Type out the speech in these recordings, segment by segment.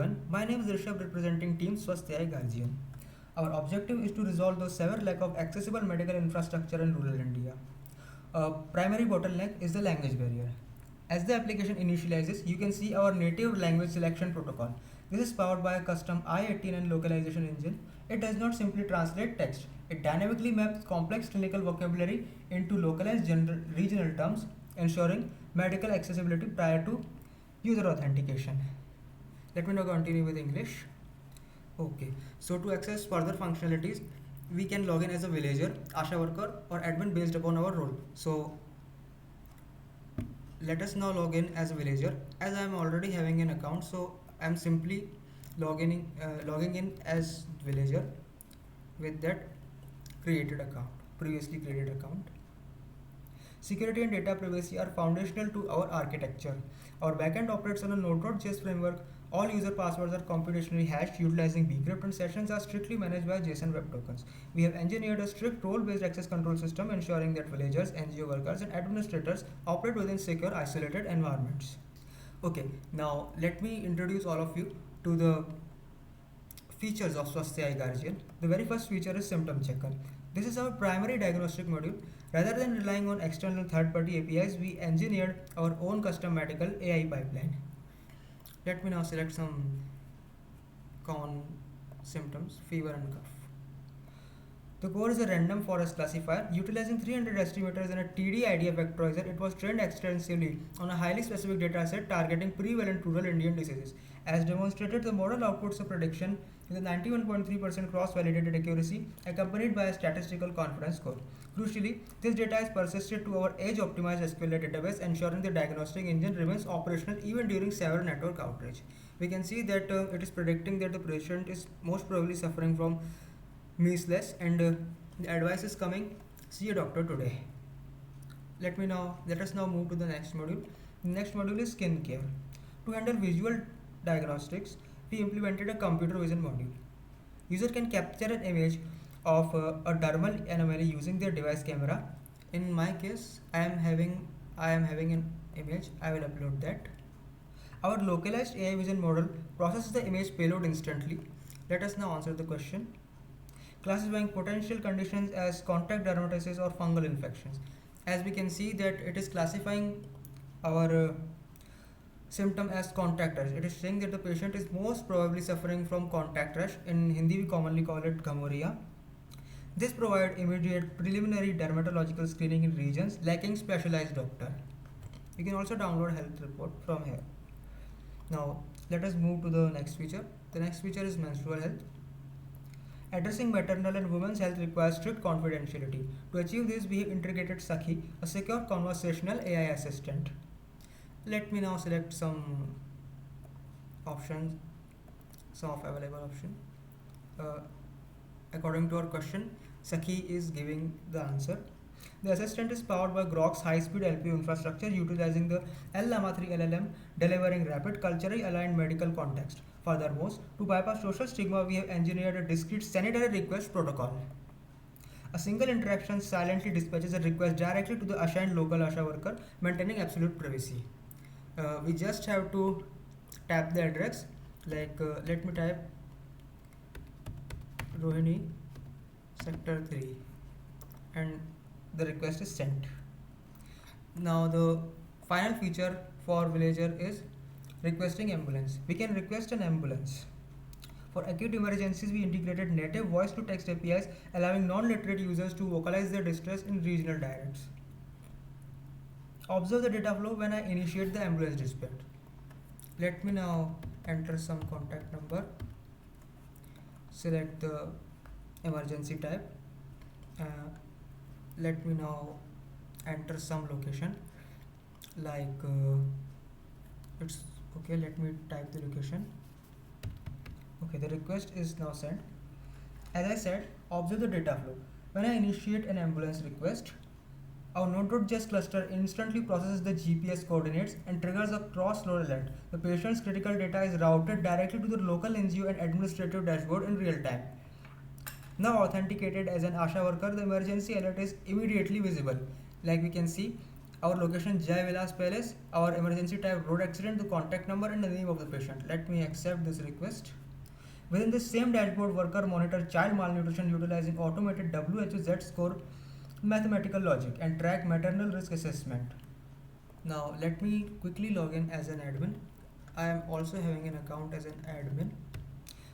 everyone. My name is Rishabh representing Team SwasthAI Guardian. Our objective is to resolve the severe lack of accessible medical infrastructure in rural India. A primary bottleneck is the language barrier. As the application initializes, you can see our native language selection protocol. This is powered by a custom I-18 localization engine. It does not simply translate text. It dynamically maps complex clinical vocabulary into localized regional terms, ensuring medical accessibility prior to user authentication. Let me now continue with English. Okay, so to access further functionalities, we can log in as a villager, ASHA worker, or admin based upon our role. So let us now log in as a villager. As I am already having an account, so I am simply logging in as villager with that previously created account. Security and data privacy are foundational to our architecture. Our backend operates on a Node.js framework. All user passwords are computationally hashed utilizing bcrypt, and sessions are strictly managed by JSON Web Tokens. We have engineered a strict role-based access control system ensuring that villagers, NGO workers, and administrators operate within secure, isolated environments. Okay, now let me introduce all of you to the features of SwasthAI Guardian. The very first feature is symptom checker. This is our primary diagnostic module. Rather than relying on external third-party APIs, we engineered our own custom medical AI pipeline. Let me now select some common symptoms, fever and cough. The core is a random forest classifier. Utilizing 300 estimators and a TD IDF vectorizer, it was trained extensively on a highly specific dataset targeting prevalent rural Indian diseases. As demonstrated, the model outputs a prediction with a 91.3% cross-validated accuracy accompanied by a statistical confidence score. Crucially, this data is persisted to our age-optimized SQLite database, ensuring the diagnostic engine remains operational even during severe network outage. We can see that it is predicting that the patient is most probably suffering from measles, and the advice is coming: see a doctor today. Let us now move to the next module. The next module is skin care. To handle visual diagnostics, we implemented a computer vision module. User can capture an image of a dermal anomaly using their device camera. In my case, I am having an image. I will upload that. Our localized AI vision model processes the image payload instantly. Let us now answer the question. Classifying potential conditions as contact dermatitis or fungal infections. As we can see that it is classifying our symptom as contact rash. It is saying that the patient is most probably suffering from contact rash. In Hindi we commonly call it ghamorrhea. This provides immediate preliminary dermatological screening in regions lacking specialized doctor. You can also download health report from here. Now let us move to the next feature. The next feature is menstrual health. Addressing maternal and women's health requires strict confidentiality. To achieve this, we have integrated Sakhi, a secure conversational AI assistant. Let me now select some options, some of available options. According to our question, Sakhi is giving the answer. The assistant is powered by Grok's high-speed LPU infrastructure utilizing the Llama 3 LLM, delivering rapid culturally aligned medical context. Furthermore, to bypass social stigma, we have engineered a discrete sanitary request protocol. A single interaction silently dispatches a request directly to the assigned local ASHA worker, maintaining absolute privacy. We just have to tap the address, like let me type Rohini, sector 3, and the request is sent. Now the final feature for villager is requesting ambulance. We can request an ambulance. For acute emergencies, we integrated native voice to text APIs, allowing non-literate users to vocalize their distress in regional dialects. Observe the data flow when I initiate the ambulance dispatch. Let me now enter some contact number, select the emergency type. Let me now enter some location, like it's okay. Let me type the location. Okay, the request is now sent. As I said, observe the data flow. When I initiate an ambulance request, our Node.js cluster instantly processes the GPS coordinates and triggers a cross-load alert. The patient's critical data is routed directly to the local NGO and administrative dashboard in real time. Now authenticated as an ASHA worker, the emergency alert is immediately visible. Like we can see, our location Jai Vilas Palace, our emergency type road accident, the contact number and the name of the patient. Let me accept this request. Within the same dashboard, worker monitor child malnutrition utilizing automated WHO Z-score mathematical logic and track maternal risk assessment. Now let me quickly log in as an admin. I am also having an account as an admin.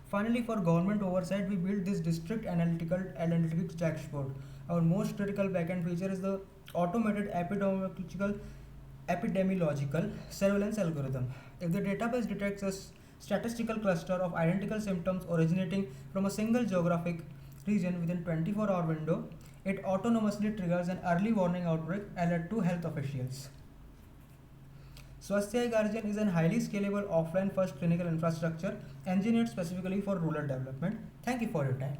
Finally, for government oversight, we built this district analytics dashboard. Our most critical backend feature is the automated epidemiological surveillance algorithm. If the database detects a statistical cluster of identical symptoms originating from a single geographic region within 24-hour window, it autonomously triggers an early warning outbreak alert to health officials. SwasthAI Guardian is a highly scalable offline first clinical infrastructure engineered specifically for rural development. Thank you for your time.